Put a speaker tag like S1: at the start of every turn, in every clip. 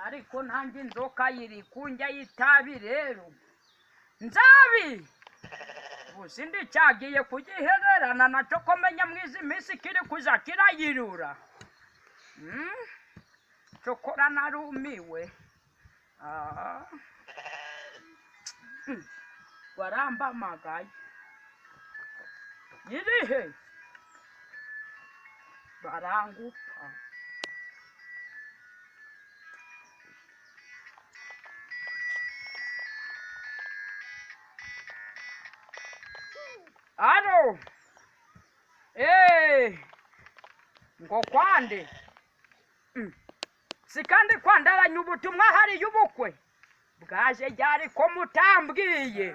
S1: ariko nanjye inzoka yiri kunjya y'itabi rero nzabi ubusi ndi cyagiye kugihererana nacyo komenya mwizi minsi kiri kuza kirayirura cokora narumiwe warambamagaye yirihe barangupa alo ngo kwande sikandi kwandabanya ubutumwa hari y'ubukwe bwaje ryari ko mutambwiye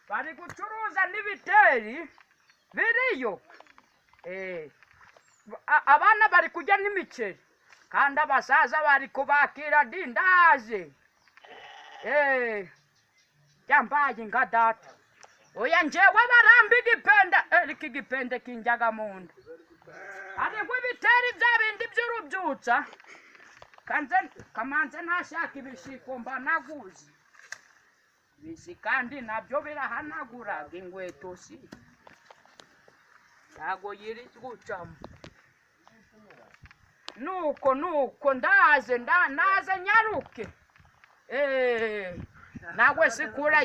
S1: bari gucuruza n'ibiteri biriyo abana bari kujya n'imiceri kandi abasaza bari kubakira dindaje yambaye nka data oya njewe baramba igipenda iki gipende kinjaga munda ariko ibiteri bya bindi by'urubyutsa kamanze ntashaka ibishiko mba naguze bisi kandi nabyo birahanaguraga ingweto si ntago yiri gucamo nuko ndaze nyaruke nawe sikura